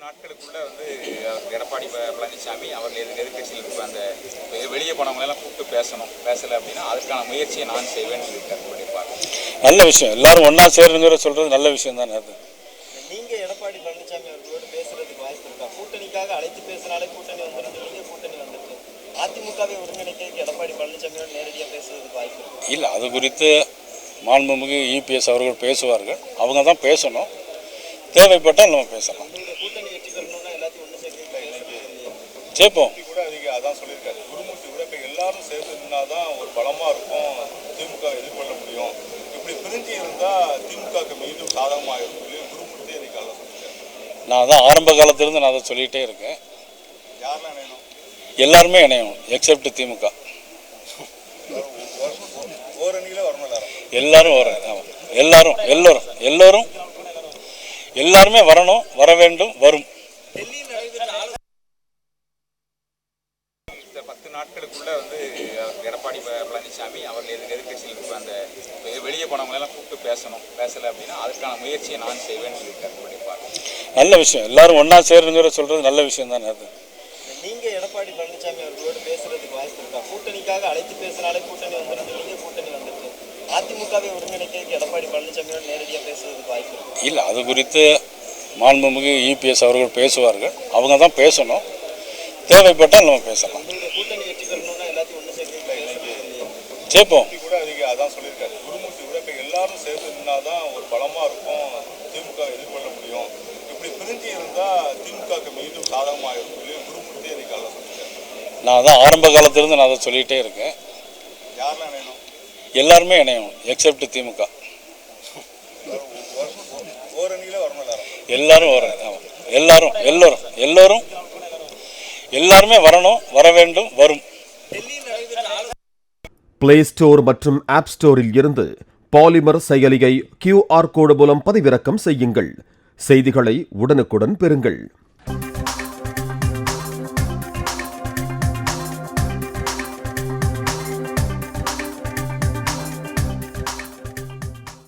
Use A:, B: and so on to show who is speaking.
A: நாட்களுக்குள்ள எடப்பாடி பழனிசாமி அவர்கள் எதிர்கட்சியில் இருக்க அந்த வெளியே போனவங்களெல்லாம் கூப்பிட்டு பேசலை அப்படின்னா அதுக்கான முயற்சியை நான் செய்வேன் இருக்காரு.
B: நல்ல விஷயம், எல்லாரும் ஒன்றா சேருங்கிற சொல்கிறது நல்ல விஷயம் தானே. அது
C: நீங்கள் எடப்பாடி பழனிசாமி அவர்களோடு பேசுறதுக்கு வாய்ப்பு இருக்கா? கூட்டணிக்காக அழைத்து பேசினாலே கூட்டணி வந்துருக்கு, கூட்டணி வந்துருக்கு. அதிமுகவை ஒருங்கிணைக்கிறதுக்கு எடப்பாடி பழனிசாமியோடு நேரடியாக பேசுறதுக்கு வாய்ப்பு இருக்கு
B: இல்லை? அது குறித்து மாண்புமிகு இபிஎஸ் அவர்கள் பேசுவார்கள், அவங்க தான் பேசணும். தேவைப்பட்டால் நம்ம பேசலாம்.
C: கூட்டணி வெற்றி பெறணும்னா எல்லாத்தையும் ஒன்று
B: சேர்ப்போம்.
D: கூட அதான் சொல்லியிருக்காரு. குருமூர்த்தி கூட இப்போ எல்லாரும் சேர்ந்து நின்னாதான் ஒரு பலமாக இருக்கும், திமுக எதிர்கொள்ள முடியும். இப்படி பிரிஞ்சு இருந்தால் திமுகவுக்கு மீண்டும் சாதகமாக இருக்கும் குருமூர்த்தி இன்னைக்கு அதை சொல்லியிருக்காரு.
B: நான் தான் ஆரம்ப காலத்திலிருந்து நான் அதை சொல்லிகிட்டே இருக்கேன்.
D: யாரெல்லாம் இணையணும்?
B: எல்லாருமே இணையணும் எக்ஸப்ட் திமுக.
D: ஓரணியில் வரணும்
B: எல்லாரும் எல்லாரும் எல்லோரும் எல்லோரும் எல்லாருமே வரணும், வர வேண்டும், வரும்.
A: 10 நாட்களுக்குள்ள எடப்பாடி பழனிசாமி அவர்கள் எதிர்கட்சியில் இருக்க அந்த வெளியே போனவங்களெல்லாம் கூப்பிட்டு பேசலை அப்படின்னா அதுக்கான முயற்சியை நான் செய்வேன் இருக்காரு.
B: நல்ல விஷயம், எல்லாரும் ஒன்றா சேருங்கிற சொல்கிறது நல்ல விஷயம் தானே. அது
C: நீங்கள் எடப்பாடி பழனிசாமி அவர்களோடு பேசுறதுக்கு வாய்ப்பு இருக்கா? கூட்டணிக்காக அழைத்து பேசினாலே கூட்டணி வந்துருக்கு, கூட்டணி வந்துருக்கு. அதிமுகவை ஒருங்கிணைக்கிறதுக்கு எடப்பாடி பழனிசாமியோடு நேரடியாக பேசுறதுக்கு வாய்ப்பு இருக்கு
B: இல்லை? அது குறித்து மாண்புமிகு இபிஎஸ் அவர்கள் பேசுவார்கள், அவங்க தான் பேசணும். தேவைப்பட்டால் நம்ம பேசலாம்.
C: கூட்டணி வெற்றி பெறணும்னா எல்லாத்தையும் ஒன்று
B: சேர்ப்போம்.
D: கூட அதான் சொல்லியிருக்காரு. குருமூர்த்தி கூட இப்போ எல்லாரும் சேர்ந்து நின்னாதான் ஒரு பலமாக இருக்கும், திமுக எதிர்கொள்ள முடியும். இப்படி பிரிஞ்சு இருந்தால் திமுகவுக்கு மீண்டும் சாதகமாக இருக்கும் குருமூர்த்தி இன்னைக்கு அதை சொல்லியிருக்காரு.
B: நான் தான் ஆரம்ப காலத்திலிருந்து நான் அதை சொல்லிகிட்டே இருக்கேன்.
D: யாரெல்லாம் இணையணும்?
B: எல்லாருமே இணையணும் எக்ஸப்ட் திமுக.
D: ஓரணியில் வரணும்
B: எல்லாரும் எல்லாரும் எல்லோரும் எல்லோரும் எல்லாருமே வரணும், வர வேண்டும், வரும்.
E: பிளே ஸ்டோர் மற்றும் ஆப் ஸ்டோரில் இருந்து பாலிமர் செயலியை QR கோடு மூலம் பதிவிறக்கம் செய்யுங்கள். செய்திகளை உடனுக்குடன் பெறுங்கள்.